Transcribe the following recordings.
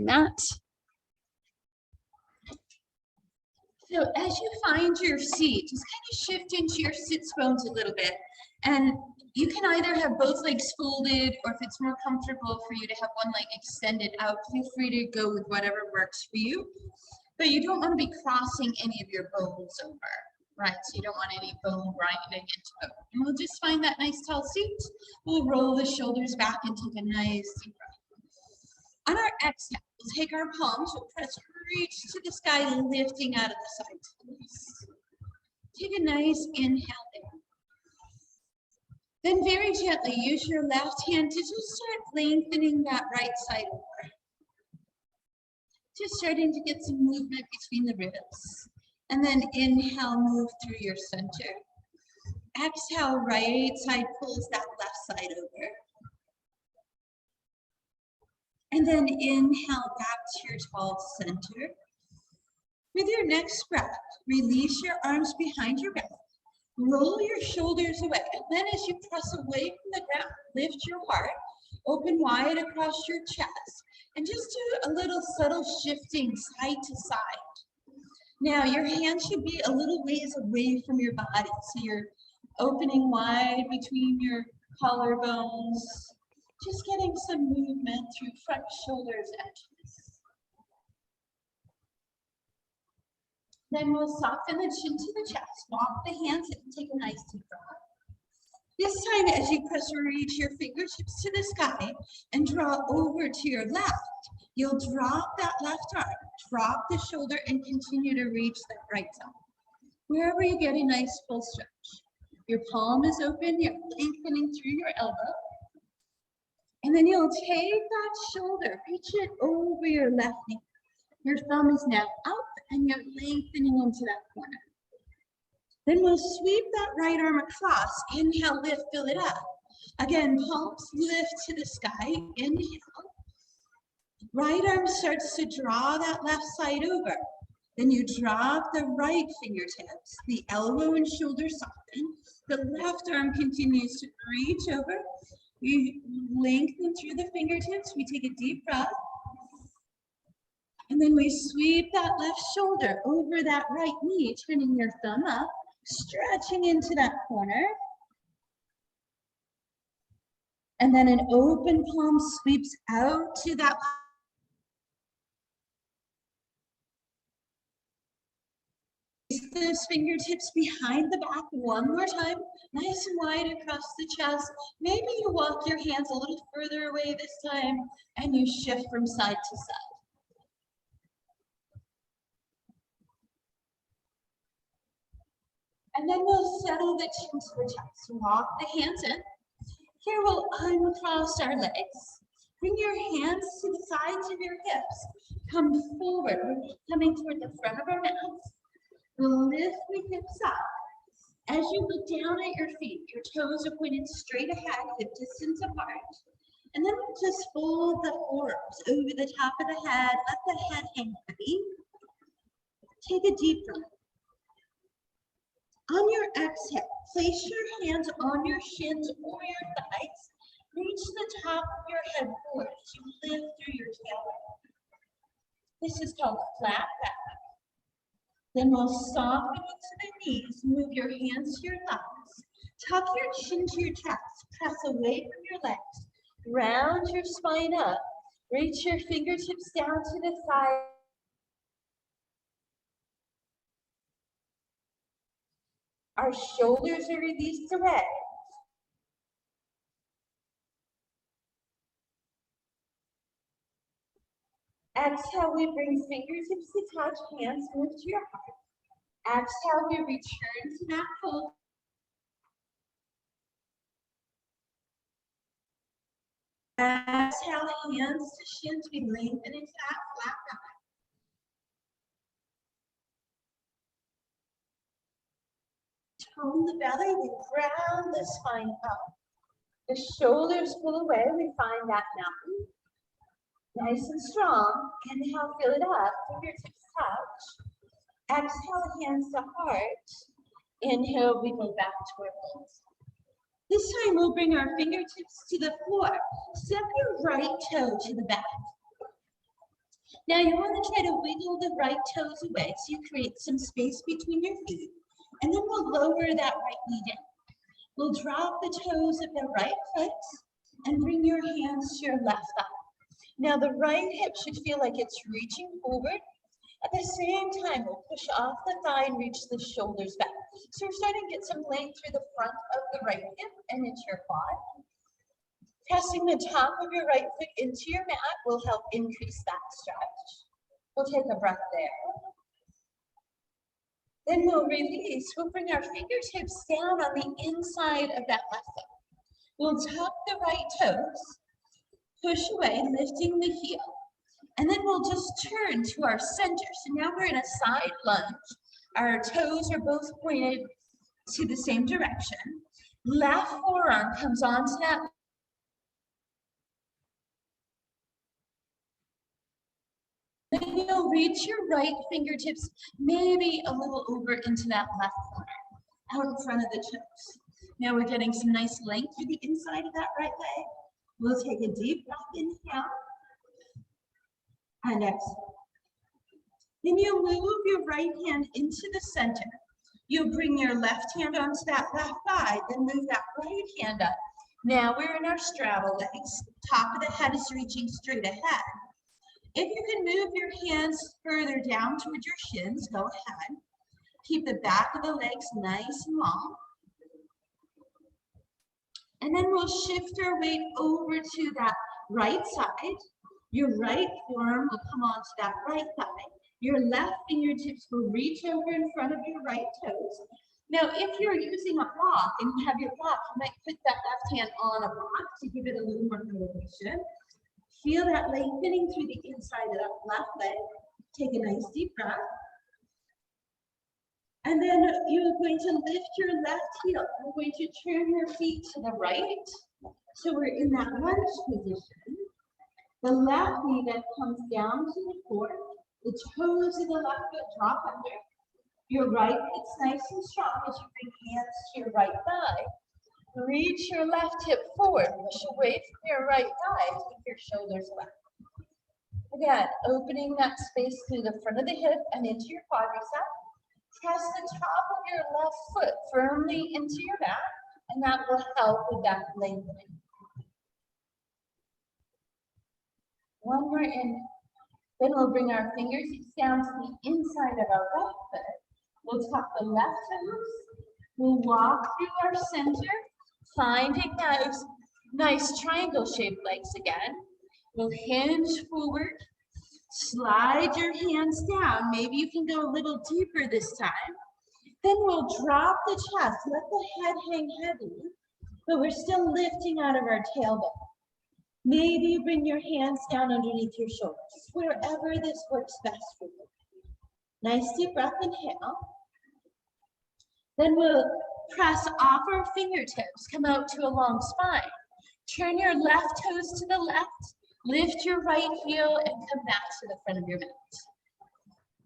that. So as you find your seat, just kind of shift into your sits bones a little bit. And you can either have both legs folded, or if it's more comfortable for you to have one leg extended out, feel free to go with whatever works for you. But you don't want to be crossing any of your bones over, right? So you don't want any bone grinding into them. And we'll just find that nice tall seat. We'll roll the shoulders back and take a nice deep breath. On our exhale, we'll take our palms, we'll press reach to the sky, lifting out of the sides. Take a nice inhale there. Then very gently use your left hand to just start lengthening that right side over. Just starting to get some movement between the ribs. And then inhale, move through your center. Exhale, right side pulls that left side over. And then inhale back to your tall center. With your next breath, release your arms behind your back. Roll your shoulders away. And then as you press away from the ground, lift your heart, open wide across your chest, and just do a little subtle shifting side to side. Now your hands should be a little ways away from your body. So you're opening wide between your collarbones, just getting some movement through front shoulders, edges. Then we'll soften the chin to the chest, walk the hands in, take a nice deep breath. This time, as you press or reach your fingertips to the sky and draw over to your left, you'll drop that left arm, drop the shoulder, and continue to reach that right side. Wherever you get a nice full stretch. Your palm is open, you're lengthening through your elbow. And then you'll take that shoulder, reach it over your left knee. Your thumb is now up and you're lengthening into that corner. Then we'll sweep that right arm across. Inhale, lift, fill it up. Again, palms lift to the sky. Inhale. Right arm starts to draw that left side over. Then you drop the right fingertips. The elbow and shoulder soften. The left arm continues to reach over. You lengthen through the fingertips. We take a deep breath. And then we sweep that left shoulder over that right knee, turning your thumb up, stretching into that corner. And then an open palm sweeps out to that. Those fingertips behind the back one more time, nice and wide across the chest. Maybe you walk your hands a little further away this time and you shift from side to side. And then we'll settle the chin to the chest. Walk the hands in. Here we'll uncross our legs. Bring your hands to the sides of your hips. Come forward. We're coming toward the front of our mats. We'll lift the hips up. As you look down at your feet, your toes are pointed straight ahead, hip distance apart. And then we'll just fold the forearms over the top of the head. Let the head hang heavy. Take a deep breath. On your exhale, place your hands on your shins or your thighs. Reach the top of your head forward as you lift through your tailbone. This is called flat back. Then we'll soften into the knees. Move your hands to your thighs. Tuck your chin to your chest. Press away from your legs. Round your spine up. Reach your fingertips down to the side. Our shoulders are released away. Exhale, we bring fingertips to touch, hands move to your heart. Exhale, we return to that fold. Exhale, hands to shins, we lengthen into that flat back. Tone the belly, we ground the spine up. The shoulders pull away, we find that mountain. Nice and strong. Inhale, fill it up. Fingertips touch. Exhale, hands to heart. Inhale, we go back to our knees. This time we'll bring our fingertips to the floor. Step your right toe to the back. Now you want to try to wiggle the right toes away so you create some space between your feet. And then we'll lower that right knee down. We'll drop the toes of the right foot and bring your hands to your left thigh. Now the right hip should feel like it's reaching forward. At the same time, we'll push off the thigh and reach the shoulders back. So we're starting to get some length through the front of the right hip and into your quad. Pressing the top of your right foot into your mat will help increase that stretch. We'll take a breath there. Then we'll release. We'll bring our fingertips down on the inside of that left foot. We'll tuck the right toes, push away, lifting the heel. And then we'll just turn to our center. So now we're in a side lunge. Our toes are both pointed to the same direction. Left forearm comes onto that. Then you'll reach your right fingertips maybe a little over into that left corner, out in front of the toes. Now we're getting some nice length through the inside of that right leg. We'll take a deep breath, inhale, and exhale. Then you move your right hand into the center. You bring your left hand onto that left thigh, then move that right hand up. Now we're in our straddle legs. Top of the head is reaching straight ahead. If you can move your hands further down towards your shins, go ahead. Keep the back of the legs nice and long. And then we'll shift our weight over to that right side. Your right forearm will come onto that right thigh. Your left fingertips will reach over in front of your right toes. Now, if you're using a block and you have your block, you might put that left hand on a block to give it a little more motivation. Feel that lengthening through the inside of that left leg. Take a nice deep breath. And then you're going to lift your left heel. You're going to turn your feet to the right. So we're in that lunge position. The left knee then comes down to the floor. The toes of the left foot drop under. Your right foot's nice and strong as you bring hands to your right thigh. Reach your left hip forward. Push away from your right thigh. Take your shoulders back. Again, opening that space through the front of the hip and into your quadricep. Press the top of your left foot firmly into your mat, and that will help with that lengthening. One more in. Then we'll bring our fingers down to the inside of our right foot. We'll tuck the left toes. We'll walk through our center, finding those nice triangle-shaped legs again. We'll hinge forward. Slide your hands down. Maybe you can go a little deeper this time. Then we'll drop the chest. Let the head hang heavy, but we're still lifting out of our tailbone. Maybe you bring your hands down underneath your shoulders, wherever this works best for you. Nice deep breath, inhale. Then we'll press off our fingertips, come out to a long spine. Turn your left toes to the left. Lift your right heel and come back to the front of your mat.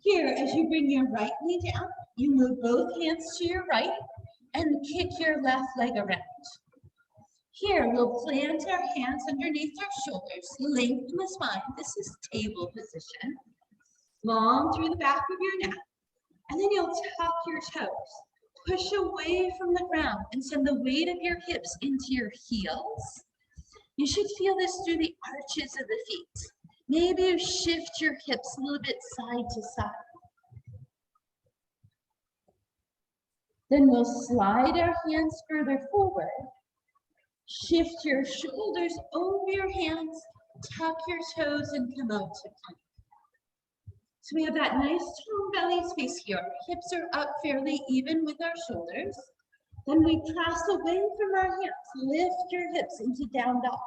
Here, as you bring your right knee down, you move both hands to your right and kick your left leg around. Here, we'll plant our hands underneath our shoulders, lengthen the spine. This is table position. Long through the back of your neck. And then you'll tuck your toes. Push away from the ground and send the weight of your hips into your heels. You should feel this through the arches of the feet. Maybe you shift your hips a little bit side to side. Then we'll slide our hands further forward. Shift your shoulders over your hands, tuck your toes, and come out to plank. So we have that nice toned belly space here. Our hips are up fairly even with our shoulders. Then we press away from our hips. Lift your hips into down dog.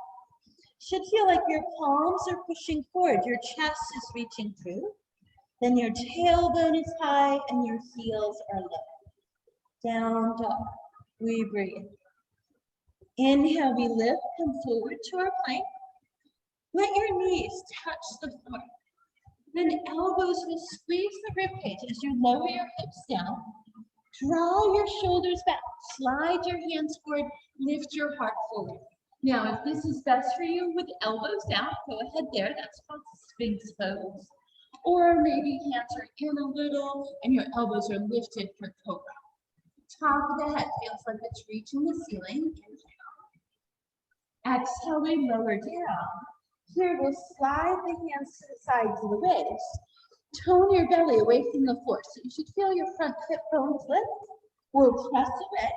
Should feel like your palms are pushing forward. Your chest is reaching through. Then your tailbone is high and your heels are low. Down dog. We breathe. Inhale, we lift, come forward to our plank. Let your knees touch the floor. Then elbows will squeeze the ribcage as you lower your hips down. Draw your shoulders back. Slide your hands forward. Lift your heart forward. Now, if this is best for you with elbows down, go ahead there. That's called Sphinx pose. Or maybe hands are in a little and your elbows are lifted for cobra. Top of the head feels like it's reaching the ceiling. Inhale. Exhale, we lower down. Here we'll slide the hands to the sides of the waist. Tone your belly away from the floor. So you should feel your front hip bones lift. We'll press away,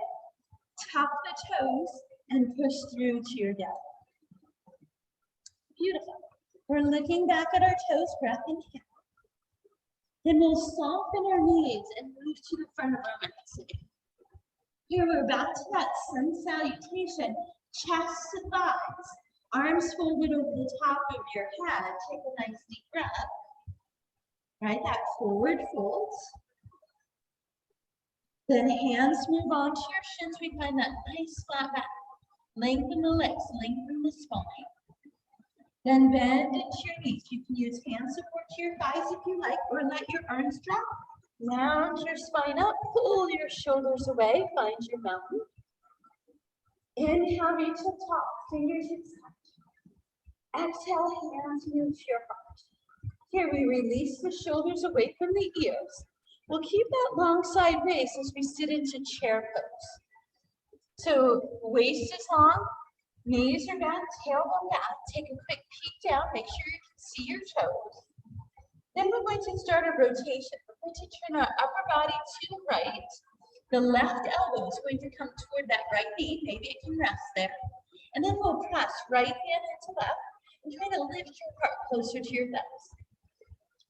tuck the toes, and push through to your belly. Beautiful. We're looking back at our toes, breath inhale. Then we'll soften our knees and move to the front of our mat. Here we're back to that sun salutation, chest to thighs, arms folded over the top of your head. Take a nice deep breath. Right, that forward fold. Then hands move on to your shins. We find that nice flat back. Lengthen the legs, lengthen the spine. Then bend into your knees. You can use hand support to your thighs if you like, or let your arms drop. Lounge your spine up, pull your shoulders away, find your mountain. Inhale, reach the top, fingertips touch. Exhale, hands move to your heart. Here we release the shoulders away from the ears. We'll keep that long side raise as we sit into chair pose. So waist is long, knees are bent, tailbone back. Take a quick peek down, make sure you can see your toes. Then we're going to start a rotation. We're going to turn our upper body to the right. The left elbow is going to come toward that right knee. Maybe it can rest there. And then we'll press right hand into left and try to lift your heart closer to your thighs.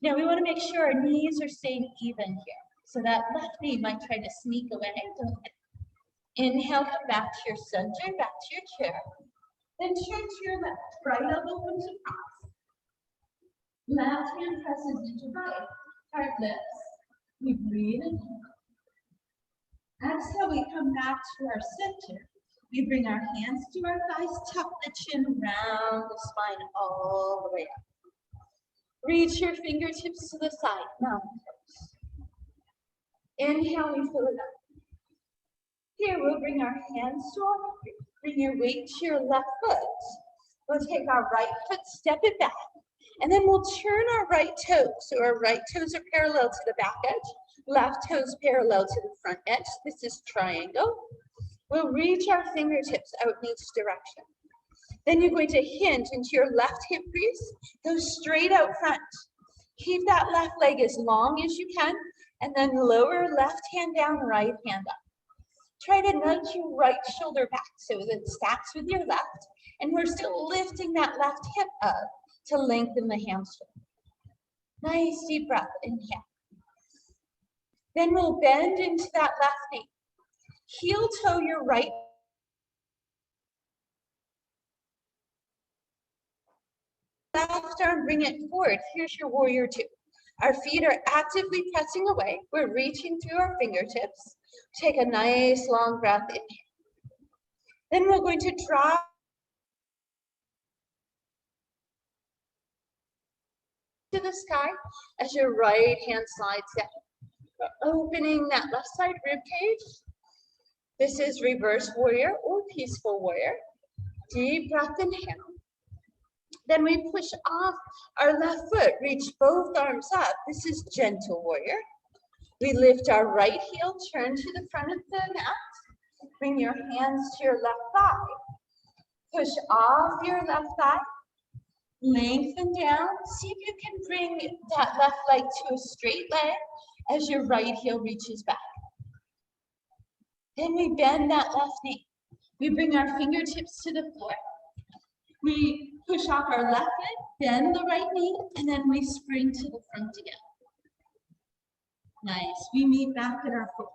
Now we want to make sure our knees are staying even here. So that left knee might try to sneak away. Inhale, come back to your center, back to your chair. Then turn to your left. Right elbow comes across. Left hand presses into right. Heart lifts. We breathe in. Exhale, we come back to our center. We bring our hands to our thighs, tuck the chin, round the spine all the way up. Reach your fingertips to the side, mountain pose. Inhale, we fill it up. Here, we'll bring our hands to our feet. Bring your weight to your left foot. We'll take our right foot, step it back, and then we'll turn our right toes. So our right toes are parallel to the back edge, left toes parallel to the front edge. This is triangle. We'll reach our fingertips out in each direction. Then you're going to hinge into your left hip crease, go straight out front. Keep that left leg as long as you can, and then lower left hand down, right hand up. Try to nudge your right shoulder back so that it stacks with your left, and we're still lifting that left hip up to lengthen the hamstring. Nice deep breath, inhale. Then we'll bend into that left knee. Heel toe your right. Left arm, bring it forward. Here's your warrior two. Our feet are actively pressing away. We're reaching through our fingertips. Take a nice long breath, inhale. Then we're going to draw to the sky as your right hand slides down. We're opening that left side rib cage. This is reverse warrior or peaceful warrior. Deep breath, inhale. Then we push off our left foot, reach both arms up. This is gentle warrior. We lift our right heel, turn to the front of the mat. Bring your hands to your left thigh. Push off your left thigh. Lengthen down. See if you can bring that left leg to a straight leg as your right heel reaches back. Then we bend that left knee. We bring our fingertips to the floor. We push off our left leg, bend the right knee, and then we spring to the front again. Nice. We meet back at our foot.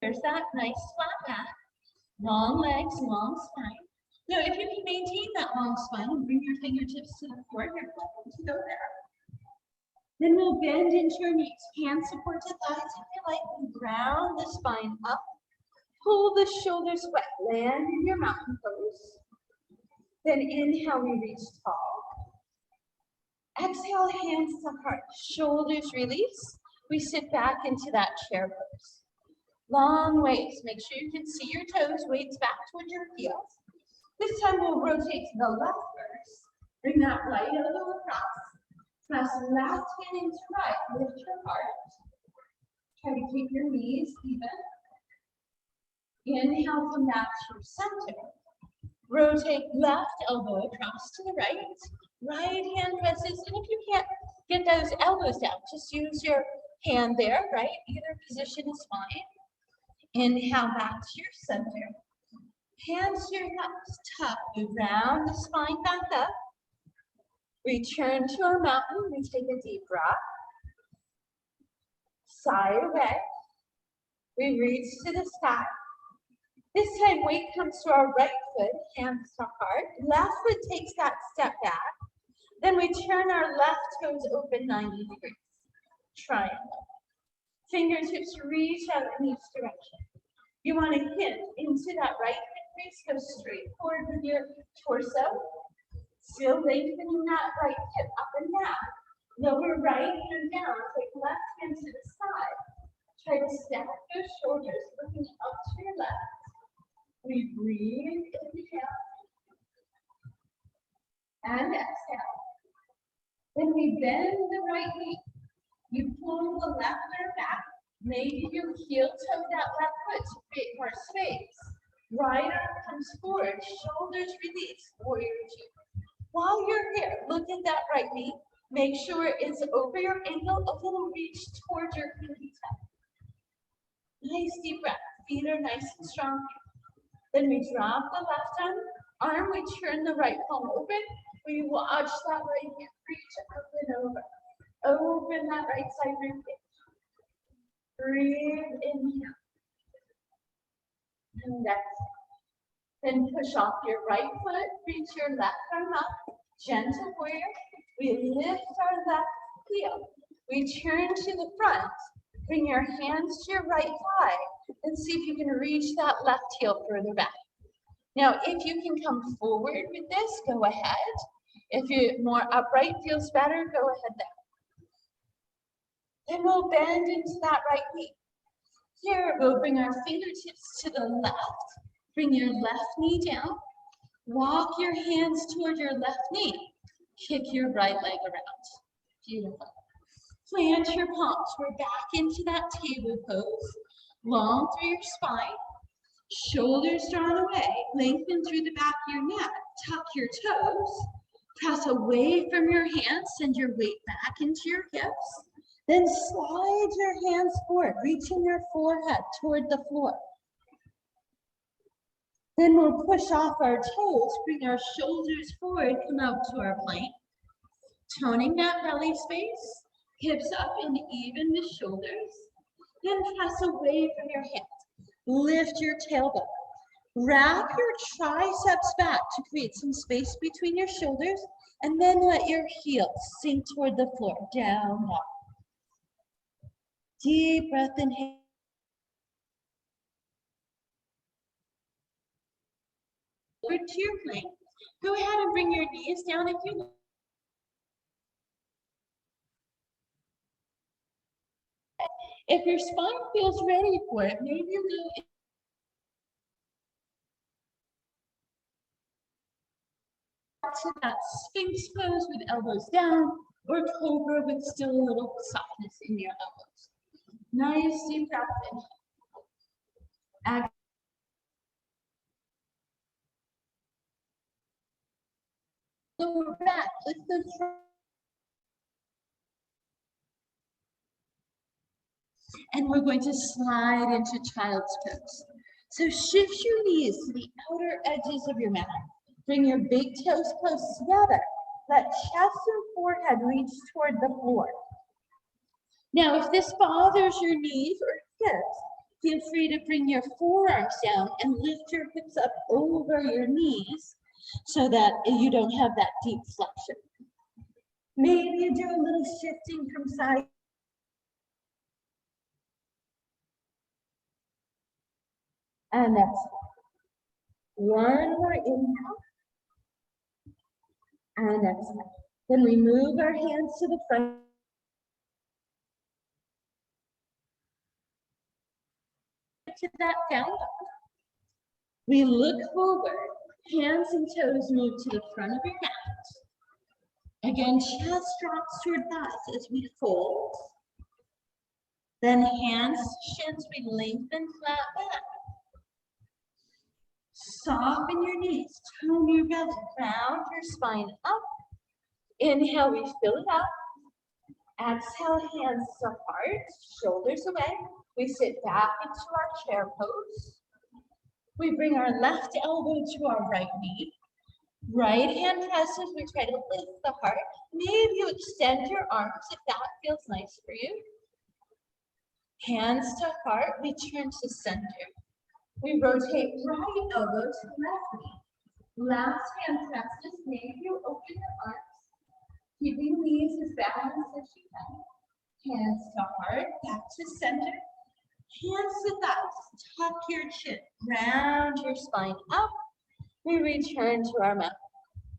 There's that nice flat back, long legs, long spine. Now, if you can maintain that long spine and bring your fingertips to the floor, you're welcome to go there. Then we'll bend into your knees, hand support to thighs if you like, and ground the spine up. Pull the shoulders away, land in your mountain pose. Then inhale, we reach tall. Exhale, hands to heart, shoulders release. We sit back into that chair pose. Long waist, make sure you can see your toes, weights back towards your heels. This time we'll rotate to the left first. Bring that right elbow across. Press left hand into right. Lift your heart. Try to keep your knees even. Inhale, come back to your center. Rotate left elbow across to the right. Right hand presses, and if you can't get those elbows down, just use your hand there, right? Either position is fine. Inhale back to your center. Hands to your hips, tuck around the spine back up. Return to our mountain. We take a deep breath. Side away. We reach to the sky. This time weight comes to our right foot, hands to heart. Left foot takes that step back. Then we turn our left toes open 90 degrees. Triangle. Fingertips reach out in each direction. You want to hip into that right hip crease. Go straight forward with your torso. Still lengthening that right hip up and down. Lower right hand down. Take left hand to the side. Try to stack those shoulders, looking up to your left. We breathe, inhale, and exhale. Then we bend the right knee. You pull the left arm back. Maybe you heel toe that left foot to create more space. Right arm comes forward, shoulders release, warrior two. While you're here, look at that right knee. Make sure it's over your ankle, a little reach towards your pinky toe. Nice deep breath. Feet are nice and strong. Then we drop the left arm, we turn the right palm open. We watch that right hand reach up and over. Open that right side ribcage. Breathe, inhale. And exhale. Then push off your right foot, reach your left arm up. Gentle warrior. We lift our left heel. We turn to the front. Bring your hands to your right thigh and see if you can reach that left heel further back. Now, if you can come forward with this, go ahead. If you're more upright feels better, go ahead there. Then we'll bend into that right knee. Here, we'll bring our fingertips to the left. Bring your left knee down. Walk your hands toward your left knee. Kick your right leg around. Beautiful. Plant your palms. We're back into that table pose. Long through your spine. Shoulders drawn away. Lengthen through the back of your neck. Tuck your toes. Press away from your hands. Send your weight back into your hips. Then slide your hands forward, reaching your forehead toward the floor. Then we'll push off our toes, bring our shoulders forward, come out to our plank. Toning that belly space, hips up and even the shoulders. Then press away from your hands. Lift your tailbone. Wrap your triceps back to create some space between your shoulders, and then let your heels sink toward the floor, down, down. Deep breath, inhale. Over to your plank. Go ahead and bring your knees down if you like. If your spine feels ready for it, maybe a little to that Sphinx pose with elbows down, or Cobra with still a little softness in your elbows. Nice deep breath in. Lower back, lift the front. And we're going to slide into child's pose. So shift your knees to the outer edges of your mat. Bring your big toes close together. Let chest and forehead reach toward the floor. Now, if this bothers your knees or hips, feel free to bring your forearms down and lift your hips up over your knees so that you don't have that deep flexion. Maybe you do a little shifting from side. And exhale. One more inhale. And exhale. Then we move our hands to the front. To that down dog. We look forward. Hands and toes move to the front of your mat. Again, chest drops toward thighs as we fold. Then hands, shins, we lengthen flat back. Soften your knees, tone your belly, round your spine up. Inhale, we fill it up. Exhale, hands to heart, shoulders away. We sit back into our chair pose. We bring our left elbow to our right knee. Right hand presses, we try to lift the heart. Maybe you extend your arms if that feels nice for you. Hands to heart, we turn to center. We rotate right elbow to left knee. Left hand presses, maybe you open your arms, keeping knees as balanced as you can. Hands to heart, back to center. Hands to thighs, tuck your chin, round your spine up. We return to our mat.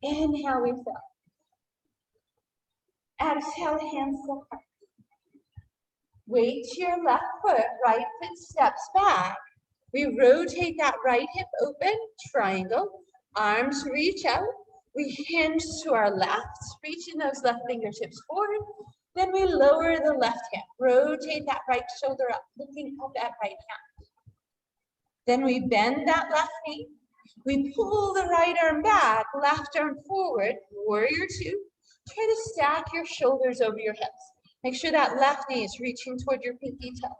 Inhale, we fill. Exhale, hands to heart. Weight to your left foot, right foot steps back. We rotate that right hip open, triangle. Arms reach out. We hinge to our left, reaching those left fingertips forward. Then we lower the left hand. Rotate that right shoulder up, looking up at right hand. Then we bend that left knee. We pull the right arm back, left arm forward, warrior two. Try to stack your shoulders over your hips. Make sure that left knee is reaching toward your pinky toe.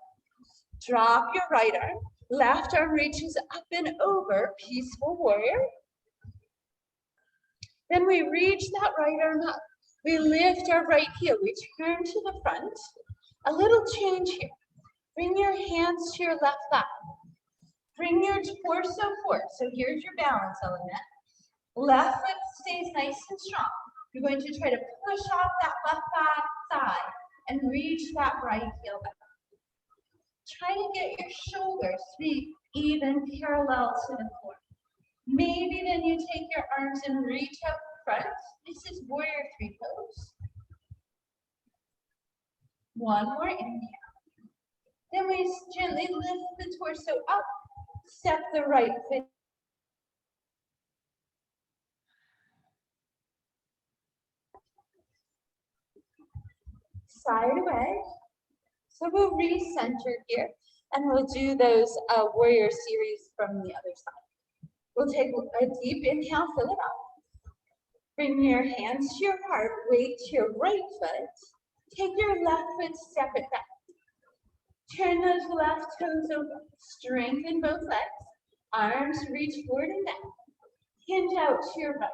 Drop your right arm. Left arm reaches up and over, peaceful warrior. Then we reach that right arm up. We lift our right heel. We turn to the front. A little change here. Bring your hands to your left thigh. Bring your torso forward. So here's your balance element. Left foot stays nice and strong. You're going to try to push off that left thigh and reach that right heel back. Try to get your shoulders to be even parallel to the floor. Maybe then you take your arms and reach out front. This is warrior three pose. One more inhale. Then we gently lift the torso up. Step the right foot. Side away. So we'll recenter here and we'll do those warrior series from the other side. We'll take a deep inhale, fill it up. Bring your hands to your heart, weight to your right foot. Take your left foot, step it back. Turn those left toes over. Strengthen both legs. Arms reach forward and down. Hinge out to your right.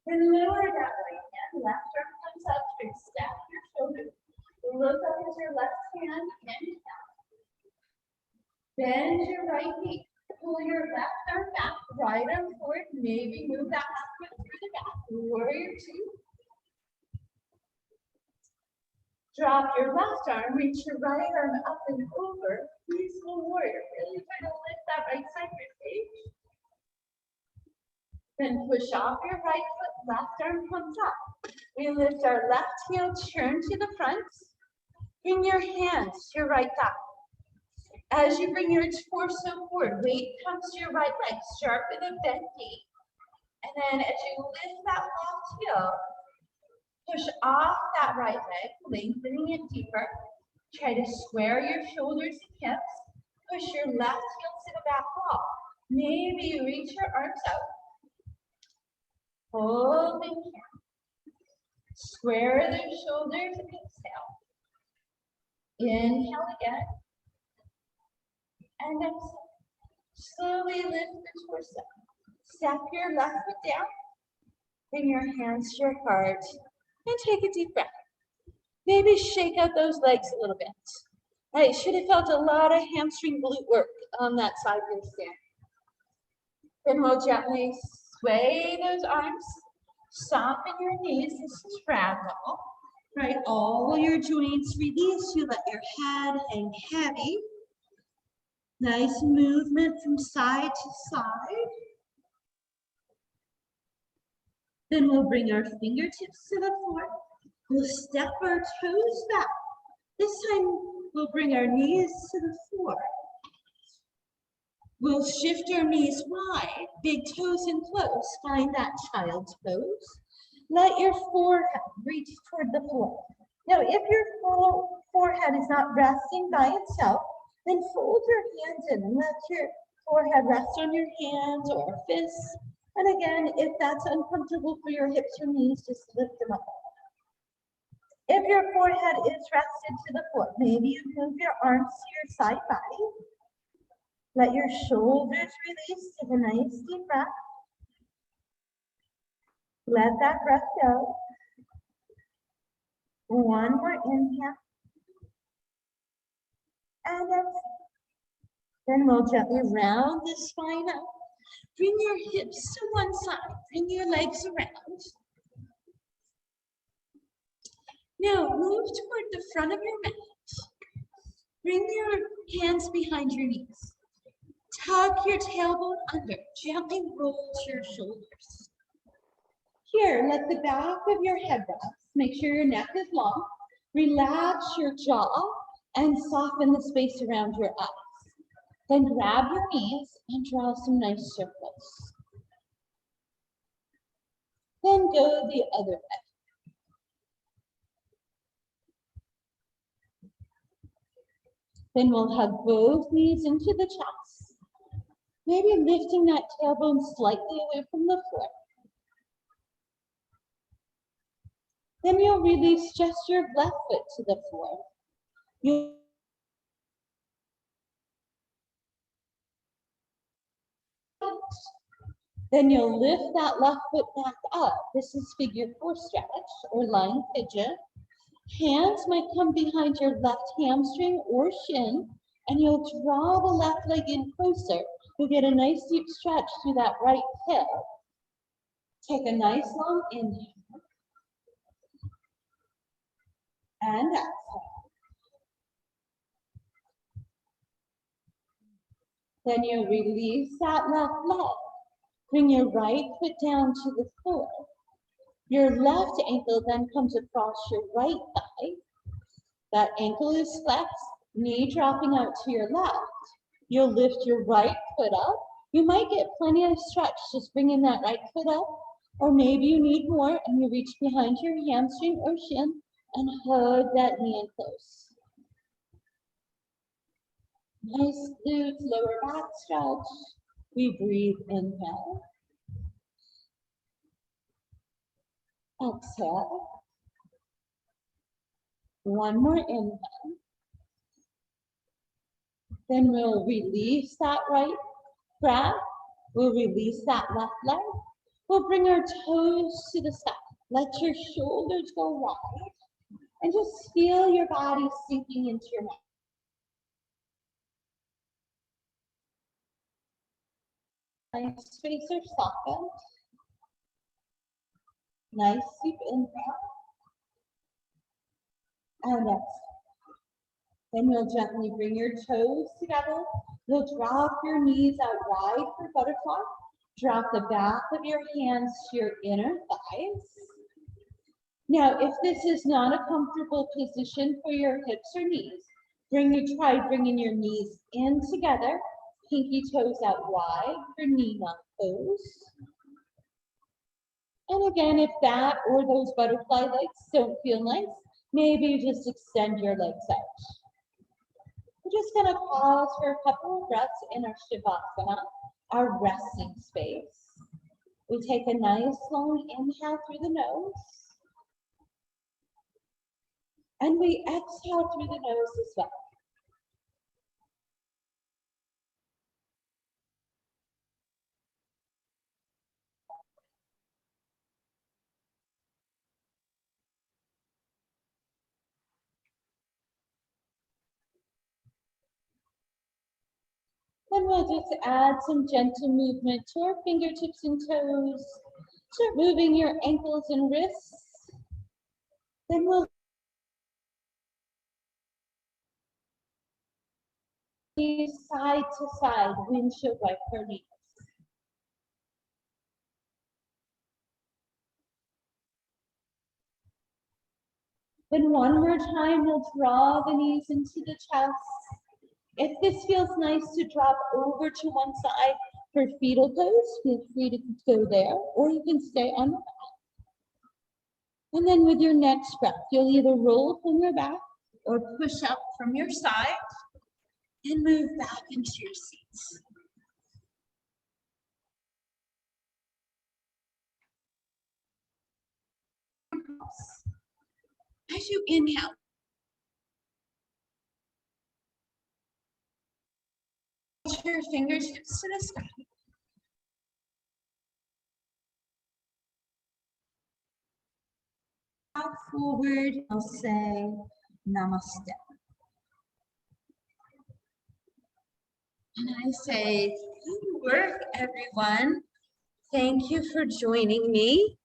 Then lower that right hand. Left arm comes up. Stack your shoulders. Look up at your left hand and down. Bend your right knee. Pull your left arm back. Right arm forward. Maybe move that left foot through the back. Warrior two. Drop your left arm, reach your right arm up and over, peaceful warrior. Really try to lift that right side rib cage. Then push off your right foot, left arm comes up. We lift our left heel, turn to the front. Bring your hands to your right thigh. As you bring your torso forward, weight comes to your right leg, sharpen the bent knee. And then as you lift that left heel, push off that right leg, lengthening it deeper. Try to square your shoulders and hips. Push your left heel to the back wall. Maybe you reach your arms out. Hold and count. Square those shoulders and exhale. Inhale again. And exhale. Slowly lift the torso. Step your left foot down. Bring your hands to your heart. And take a deep breath. Maybe shake out those legs a little bit. I should have felt a lot of hamstring glute work on that side of your stand. Then we'll gently sway those arms. Soften your knees and straddle. Right, all your joints release. You let your head hang heavy. Nice movement from side to side. Then we'll bring our fingertips to the floor. We'll step our toes back. This time we'll bring our knees to the floor. We'll shift our knees wide, big toes in close. Find that child's pose. Let your forehead reach toward the floor. Now, if your forehead is not resting by itself, then fold your hands in and let your forehead rest on your hands or fists. And again, if that's uncomfortable for your hips or knees, just lift them up. If your forehead is rested to the floor, maybe you move your arms to your side body. Let your shoulders release. Take a nice deep breath. Let that breath go. One more inhale. And exhale. Then we'll gently round the spine up. Bring your hips to one side. Bring your legs around. Now move toward the front of your mat. Bring your hands behind your knees. Tuck your tailbone under. Gently roll to your shoulders. Here, let the back of your head rest. Make sure your neck is long. Relax your jaw and soften the space around your eyes. Then grab your knees and draw some nice circles. Then go the other way. Then we'll hug both knees into the chest. Maybe lifting that tailbone slightly away from the floor. Then you'll release just your left foot to the floor. Then you'll lift that left foot back up. This is figure 4 stretch or lying pigeon. Hands might come behind your left hamstring or shin, and you'll draw the left leg in closer. You'll get a nice deep stretch through that right hip. Take a nice long inhale. And exhale. Then you'll release that left leg. Bring your right foot down to the floor. Your left ankle then comes across your right thigh. That ankle is flexed, knee dropping out to your left. You'll lift your right foot up. You might get plenty of stretch just bringing that right foot up, or maybe you need more and you reach behind your hamstring or shin and hug that knee in close. Nice glutes, lower back stretch. We breathe, inhale. Exhale. One more inhale. Then we'll release that right breath. We'll release that left leg. We'll bring our toes to the sky. Let your shoulders go wide. And just feel your body sinking into your mat. Nice space or softened. Nice deep inhale. And exhale. Then you'll gently bring your toes together. You'll drop your knees out wide for butterfly. Drop the back of your hands to your inner thighs. Now, if this is not a comfortable position for your hips or knees, try bringing your knees in together, pinky toes out wide for knee nut pose. And again, if that or those butterfly legs don't feel nice, maybe you just extend your legs out. We're just gonna pause for a couple of breaths in our Shavasana, our resting space. We take a nice long inhale through the nose. And we exhale through the nose as well. Then we'll just add some gentle movement to our fingertips and toes. Start moving your ankles and wrists. Then we'll side to side, windshield wiper knees. Then one more time, we'll draw the knees into the chest. If this feels nice to drop over to one side for fetal pose, feel free to go there, or you can stay on the back. And then with your next breath, you'll either roll from your back or push up from your side and move back into your seats. As you inhale, reach your fingertips to the sky. Out forward, I'll say namaste. And I say, good work, everyone. Thank you for joining me.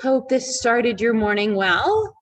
Hope this started your morning well.